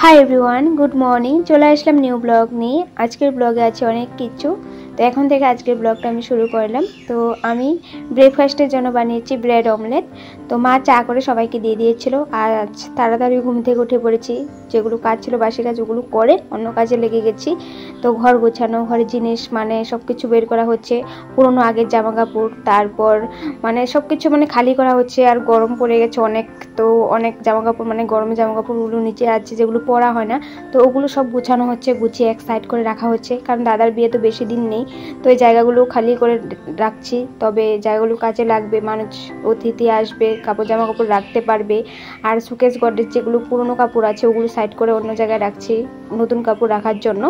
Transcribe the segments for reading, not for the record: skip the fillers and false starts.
Hi everyone, good morning. চলে আসলাম new blog নিয়ে। আজকের ব্লগে আছে অনেক কিছু। তো এখন থেকে আজকের ব্লগটা আমি শুরু করলাম। তো আমি ব্রেকফাস্টের জন্য বানিয়েছি ব্রেড অমলেট। তো মা চা করে সবাইকে দিয়ে দিয়েছিল। আর তাড়াতাড়ি ঘুম থেকে উঠে পড়েছি, যেগুলো কাজ ছিল বাসি কাজ ওগুলো করে অন্য কাজে লেগে গেছি। তো ঘর গোছানো, ঘরের জিনিস মানে সব কিছু বের করা হচ্ছে, পুরোনো আগের জামা কাপড়, তারপর মানে সব কিছু মানে খালি করা হচ্ছে। আর গরম পড়ে গেছে অনেক, তো অনেক জামা কাপড় মানে গরমে জামা কাপড়গুলো নিচে আছে যেগুলো পরা হয় না, তো ওগুলো সব গুছানো হচ্ছে, গুছিয়ে এক সাইড করে রাখা হচ্ছে। কারণ দাদার বিয়ে তো বেশি দিন নেই, তো এই জায়গাগুলো খালি করে রাখছি। তবে জায়গাগুলো কাজে লাগবে, মানুষ অতিথি আসবে, কাপড় জামা কাপড় রাখতে পারবে। আর সুকেস গডরেজ যেগুলো পুরনো কাপড় আছে ওগুলো সাইড করে অন্য জায়গায় রাখছি নতুন কাপড় রাখার জন্য।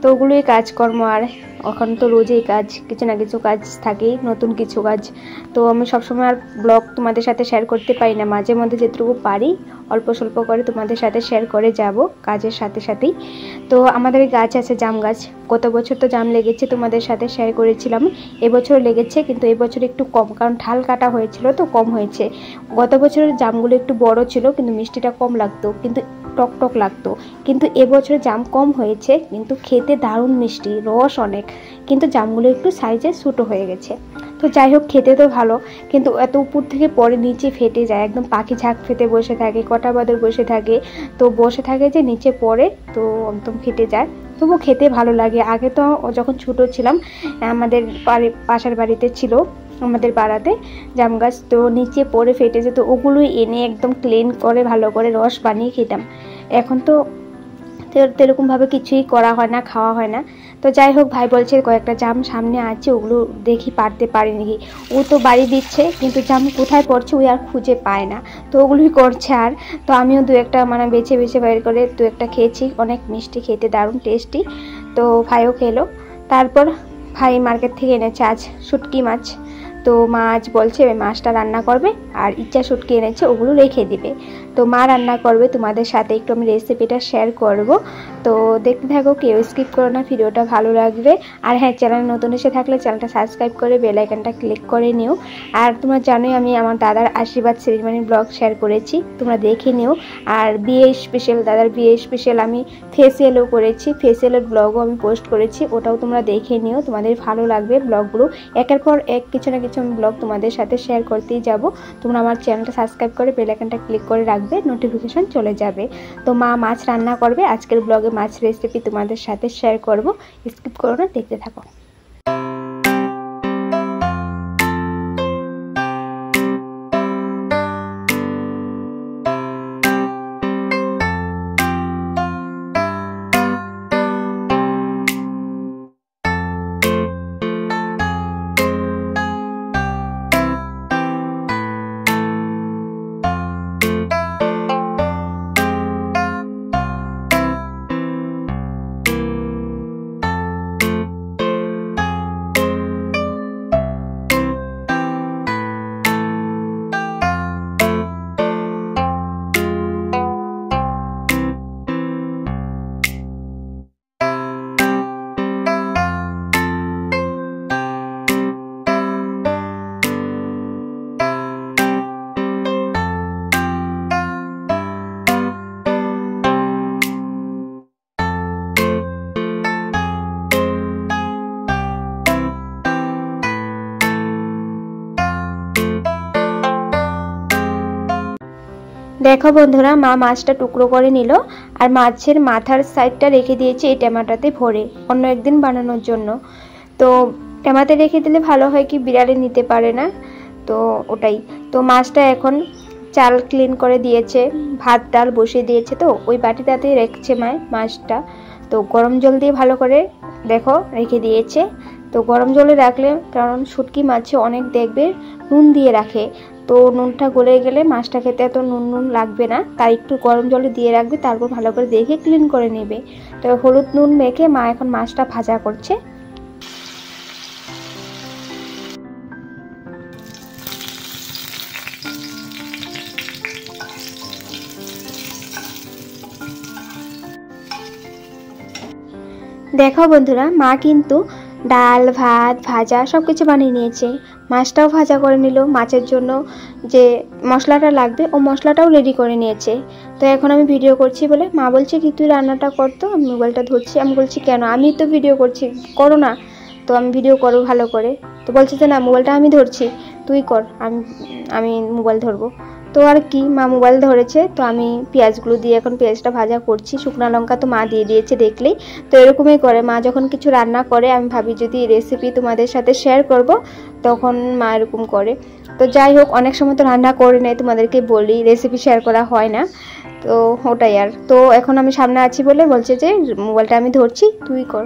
তো ওগুলোই কাজকর্ম। আর এখন তো রোজই কাজ, কিছু না কিছু কাজ থাকেই, নতুন কিছু কাজ। তো আমি সবসময় আর ব্লগ তোমাদের সাথে শেয়ার করতে পারি না, মাঝে মধ্যে যেটুকু পারি অল্প স্বল্প করে তোমাদের সাথে শেয়ার করে যাব কাজের সাথে সাথেই। তো আমাদের গাছ আছে জাম গাছ, গত বছর তো জাম লেগেছে, তোমাদের সাথে শেয়ার করেছিলাম। এবছর লেগেছে, কিন্তু এবছর একটু কম, কারণ ঠাল কাটা হয়েছিল তো কম হয়েছে। গত বছরের জামগুলো একটু বড় ছিল, কিন্তু মিষ্টিটা কম লাগতো, কিন্তু টক টক লাগতো। কিন্তু এবছর জাম কম হয়েছে, কিন্তু খেতে দারুণ মিষ্টি, রস অনেক, কিন্তু জামগুলো একটু সাইজে ছোটো হয়ে গেছে। তো যাই হোক, খেতে তো ভালো, কিন্তু এত উপর থেকে পরে নিচে ফেটে যায়, একদম পাখি ঝাঁক ফেটে বসে থাকে, কটা বাদর বসে থাকে, তো বসে থাকে যে নিচে পড়ে, তো একদম ফেটে যায়। তবু খেতে ভালো লাগে। আগে তো যখন ছোটো ছিলাম আমাদের পাশের বাড়িতে ছিল, আমাদের পাড়াতে জাম গাছ, তো নিচে পড়ে ফেটে যেত, ওগুলোই এনে একদম ক্লিন করে ভালো করে রস বানিয়ে খেতাম। এখন তো সেরকমভাবে কিছুই করা হয় না, খাওয়া হয় না। তো যাই হোক, ভাই বলছে কয়েকটা জাম সামনে আছে, ওগুলো দেখি পারতে পারি নাকি। ও তো বাড়ি দিচ্ছে, কিন্তু জাম কোথায় পড়ছে ওই আর খুঁজে পায় না, তো ওগুলোই করছে। আর তো আমিও দু একটা মানে বেছে বেছে বাইর করে দু একটা খেয়েছি, অনেক মিষ্টি, খেতে দারুণ টেস্টি। তো ভাইও খেলো। তারপর ভাই মার্কেট থেকে এনেছে আজ শুটকি মাছ। তো মা আজ বলছে ওই মাছটা রান্না করবে, আর ইচ্ছা শুটকি এনেছে ওগুলো রেখে দিবে। তো মা রান্না করবে, তোমাদের সাথে একটু আমি রেসিপিটা শেয়ার করব। তো দেখতে থাকো, কেউ স্কিপ করো না, ভিডিওটা ভালো লাগবে। আর হ্যাঁ, চ্যানেল নতুন এসে থাকলে চ্যানেলটা সাবস্ক্রাইব করে বেল আইকনটা ক্লিক করে নিও। আর তোমরা জানোই আমি আমার দাদার আশীর্বাদ সেরিমনির ব্লগ শেয়ার করেছি, তোমরা দেখে নিও। আর বিয়ে স্পেশাল, দাদার বিয়ে স্পেশাল আমি ফেসিয়ালও করেছি, ফেসিয়ালের ব্লগও আমি পোস্ট করেছি, ওটাও তোমরা দেখে নিও, তোমাদের ভালো লাগবে ব্লগগুলো। একের পর এক কিছু না কিছু আমি ব্লগ তোমাদের সাথে শেয়ার করতেই যাব। তোমরা আমার চ্যানেলটা সাবস্ক্রাইব করে বেল আইকনটা ক্লিক করে রাখবে, নোটিফিকেশন চলে যাবে। তো মা মাছ রান্না করবে, আজকের ব্লগে মাছ রেসিপি তোমাদের সাথে শেয়ার করব, স্কিপ করো না, দেখতে থাকো। দেখো বন্ধুরা, মা মাছটা টুকরো করে নিল, আর মাছের মাথার সাইডটা রেখে দিয়েছে এই টমেটোতে ভরে অন্য একদিন বানানোর জন্য। তো টমেটো রেখে দিলে ভালো হয়, কি বিড়ালে নিতে পারে না, তো ওটাই। তো মাছটা এখন চাল ক্লিন করে দিয়েছে, ভাত ডাল বসিয়ে দিয়েছে, তো ওই বাটিটাতে রেখেছে মাছটা। তো গরম জল দিয়ে ভালো করে দেখো রেখে দিয়েছে। তো গরম জলে রাখলে, কারণ শুটকি মাছে অনেক দেখবে নুন দিয়ে রাখে, তো নুনটা গলে গেলে মাছটা খেতে এত নুন নুন লাগবে না, তাই একটু গরম জলে দিয়ে রাখবে, তারপর ভালো করে দেখে ক্লিন করে নেবে। তো হলুদ নুন মেখে মা এখন মাছটা ভাজা করছে। দেখো বন্ধুরা, মা কিন্তু ডাল ভাত ভাজা সব কিছু বানিয়ে নিয়েছে। মাছটাও ভাজা করে নিল, মাছের জন্য যে মশলাটা লাগবে ও মশলাটাও রেডি করে নিয়েছে। তো এখন আমি ভিডিও করছি বলে মা বলছে কি তুই রান্নাটা করতো, আমি মোবাইলটা ধরছি। আমি বলছি কেন, আমি তো ভিডিও করছি, করো না। তো আমি ভিডিও করো ভালো করে। তো বলছে যে না মোবাইলটা আমি ধরছি, তুই কর, আমি মোবাইল ধরবো। তো আর কি, মা মোবাইল ধরেছে। তো আমি পেঁয়াজগুলো দিয়ে এখন পেঁয়াজটা ভাজা করছি। শুকনো লঙ্কা তো মা দিয়ে দিয়েছে দেখলেই। তো এরকমই করে মা যখন কিছু রান্না করে, আমি ভাবি যদি রেসিপি তোমাদের সাথে শেয়ার করব, তখন মা এরকম করে। তো যাই হোক, অনেক সময় তো রান্না করে নেই, তোমাদেরকে বলি রেসিপি শেয়ার করা হয় না। তো ওটাই আর। তো এখন আমি সামনে আছি বলে বলছে যে মোবাইলটা আমি ধরছি, তুই কর।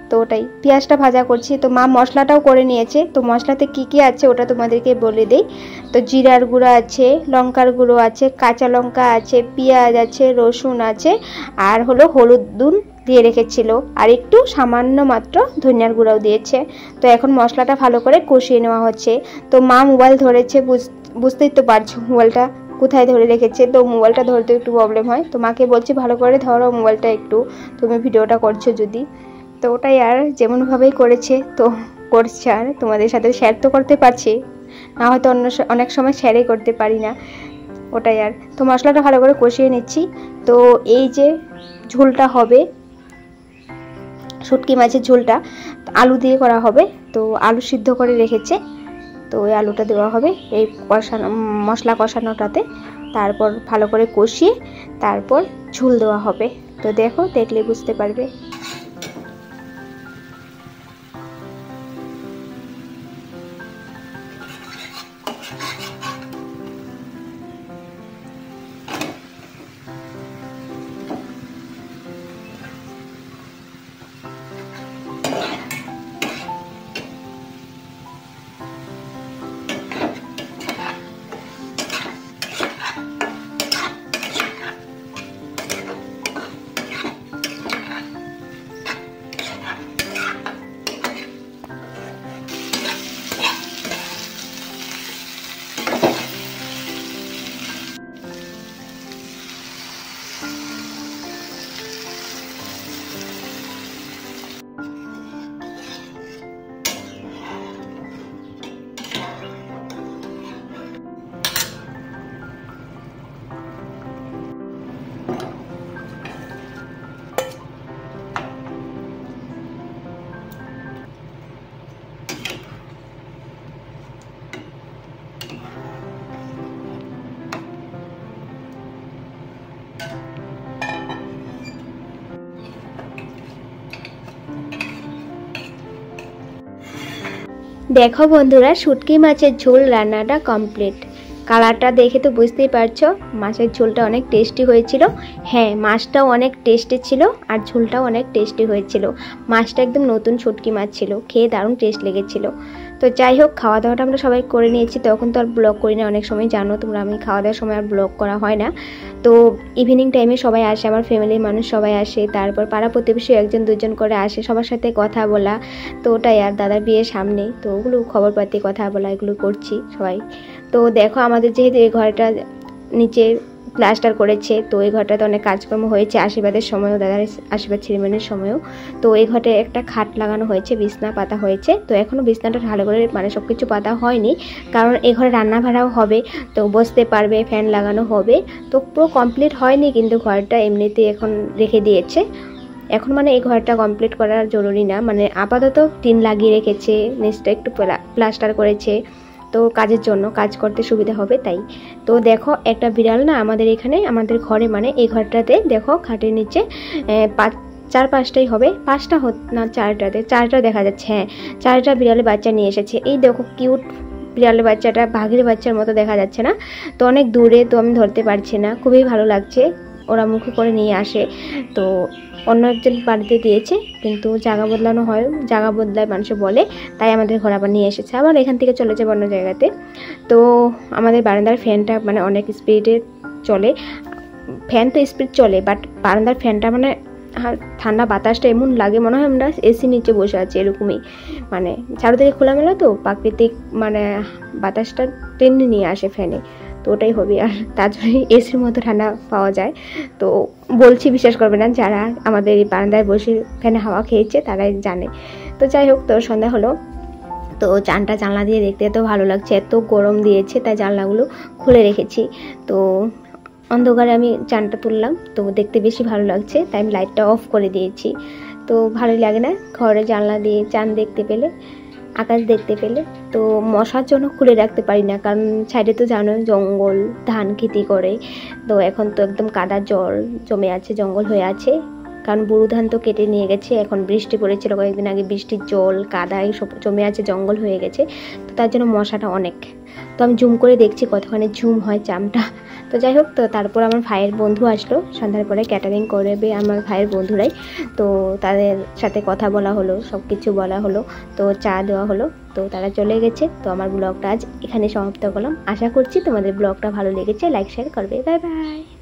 তো ওটাই পেঁয়াজটা ভাজা করছি। তো মা মশলাটাও করে নিয়েছে। তো মশলাতে কি কি আছে ওটা তোমাদেরকে বলে দেই। তো জিরার গুঁড়ো আছে, লঙ্কার গুঁড়ো আছে, কাঁচা লঙ্কা আছে, পেঁয়াজ আছে, রসুন আছে, আর হলো হলুদ নুন দিয়ে রেখেছিল, আর একটু সামান্য মাত্র ধনিয়ার গুঁড়াও দিয়েছে। তো এখন মশলাটা ভালো করে কষিয়ে নেওয়া হচ্ছে। তো মা মোবাইল ধরেছে, বুঝতেই তো পারছো মোবাইলটা কোথায় ধরে রেখেছে। তো মোবাইলটা ধরতে একটু প্রবলেম হয়। তো মাকে বলছি ভালো করে ধরো মোবাইলটা, একটু তুমি ভিডিওটা করছো যদি। তো ওটাই আর, যেমনভাবেই করেছে তো করছে। আর তোমাদের সাথে শেয়ার তো করতে পারছি না, হয়তো অনেক সময় শেয়ারই করতে পারি না। ওটাই আর। তো মশলাটা ভালো করে কষিয়ে নিচ্ছি। তো এই যে ঝোলটা হবে, শুটকি মাছের ঝোলটা আলু দিয়ে করা হবে। তো আলু সিদ্ধ করে রেখেছে, তো ওই আলুটা দেওয়া হবে এই কষানো মশলা কষানোটাতে। তারপর ভালো করে কষিয়ে তারপর ঝোল দেওয়া হবে। তো দেখো, দেখলে বুঝতে পারবে। দেখো বন্ধুরা, শুটকি মাছের ঝোল রান্নাটা কমপ্লিট। কালারটা দেখে তো বুঝতেই পারছো মাছের ঝোলটা অনেক টেস্টি হয়েছিল। হ্যাঁ, মাছটাও অনেক টেস্টি ছিল আর ঝোলটাও অনেক টেস্টি হয়েছিল। মাছটা একদম নতুন শুটকি মাছ ছিল, খেয়ে দারুণ টেস্ট লেগেছিল। তো যাই হোক, খাওয়া দাওয়াটা আমরা সবাই করে নিয়েছি। তখন তো আর ব্লগ করি না, অনেক সময় জানো তোমরা আমি খাওয়া দাওয়ার সময় আর ব্লগ করা হয় না। তো ইভিনিং টাইমে সবাই আসে, আমার ফ্যামিলির মানুষ সবাই আসে, তারপর পাড়া প্রতিবেশী একজন দুজন করে আসে, সবার সাথে কথা বলা। তো ওটাই আর, দাদার বিয়ের সামনে তো ওগুলো খবর পাতি কথা বলা এগুলো করছি সবাই। তো দেখো, আমাদের যেহেতু এই ঘরটা নিচে প্লাস্টার করেছে, তো এই ঘরটাতে অনেক কাজকর্ম হয়েছে আশীর্বাদের সময়ও, দাদার আশীর্বাদ সেরিমনির সময়ও। তো এই ঘরে একটা খাট লাগানো হয়েছে, বিছনা পাতা হয়েছে। তো এখনও বিছনাটা ভালো করে মানে সব কিছু পাতা হয়নি, কারণ এই ঘরে রান্না ভাড়াও হবে, তো বসতে পারবে, ফ্যান লাগানো হবে। তো পুরো কমপ্লিট হয়নি, কিন্তু ঘরটা এমনিতে এখন রেখে দিয়েছে। এখন মানে এই ঘরটা কমপ্লিট করা জরুরি না, মানে আপাতত টিন লাগিয়ে রেখেছে, নিচটা একটু প্লাস্টার করেছে। তো কাজের জন্য, কাজ করতে সুবিধা হবে তাই। তো দেখো, একটা বিড়াল না আমাদের এখানে, আমাদের ঘরে মানে এই ঘরটাতে দেখো খাটের নিচে চার পাঁচটাই হবে, পাঁচটা না চারটা দেখা যাচ্ছে। হ্যাঁ, চারটা বিড়ালের বাচ্চা নিয়ে এসেছে। এই দেখো কিউট বিড়ালের বাচ্চাটা, বাঘের বাচ্চার মতো দেখা যাচ্ছে না? তো অনেক দূরে, তো আমি ধরতে পারছি না, খুবই ভালো লাগছে। ওরা মুখে করে নিয়ে আসে, তো অন্য একজন বাড়িতে দিয়েছে, কিন্তু জায়গা বদলানো হয়, জায়গা বদলায় মানুষে বলে, তাই আমাদের ঘর আবার নিয়ে এসেছে, আবার এখান থেকে চলে যাবে অন্য জায়গাতে। তো আমাদের বারান্দার ফ্যানটা মানে অনেক স্পিডে চলে, ফ্যান তো স্পিড চলে, বাট বারান্দার ফ্যানটা মানে ঠান্ডা বাতাসটা এমন লাগে মনে হয় আমরা এসি নিচে বসে আছি, এরকমই। মানে চারদিকে খোলামেলা, তো প্রাকৃতিক মানে বাতাসটা টেনে নিয়ে আসে ফ্যানে, তো ওটাই হবে। আর তার জন্য এসির মতো ঠান্ডা পাওয়া যায়। তো বলছি, বিশ্বাস করবে না, যারা আমাদের এই বারান্দায় বসে ফ্যানে হাওয়া খেয়েছে তারাই জানে। তো যাই হোক, তো সন্ধ্যা হলো, তো চানটা জানলা দিয়ে দেখতে এত ভালো লাগছে, এত গরম দিয়েছে, তাই জানলাগুলো খুলে রেখেছি। তো অন্ধকারে আমি চানটা তুললাম, তো দেখতে বেশি ভালো লাগছে, তাই আমি লাইটটা অফ করে দিয়েছি। তো ভালোই লাগে না ঘরে জানলা দিয়ে চান দেখতে পেলে, আকাশ দেখতে পেলে। তো মশার জন্য খুলে রাখতে পারি না, কারণ সাইডে তো জানো জঙ্গল, ধান খেতি করে, তো এখন তো একদম কাদা জল জমে আছে, জঙ্গল হয়ে আছে, কারণ বুড়ো ধান তো কেটে নিয়ে গেছে। এখন বৃষ্টি পড়েছিল কয়েকদিন আগে, বৃষ্টির জল কাদা সব জমে আছে, জঙ্গল হয়ে গেছে, তো তার জন্য মশাটা অনেক। তো আমি জুম করে দেখছি কতখানি জুম হয় চামটা। তো যাই হোক, তো তারপর আমার ভাইয়ের বন্ধু আসলো, সন্ধ্যার পরে ক্যাটারিং করবে আমার ভাইয়ের বন্ধুরাই। তো তাদের সাথে কথা বলা হলো, সব কিছু বলা হলো, তো চা দেওয়া হলো, তো তারা চলে গেছে। তো আমার ব্লগটা আজ এখানে সমাপ্ত করলাম। আশা করছি তোমাদের ব্লগটা ভালো লেগেছে, লাইক শেয়ার করবে। Bye bye.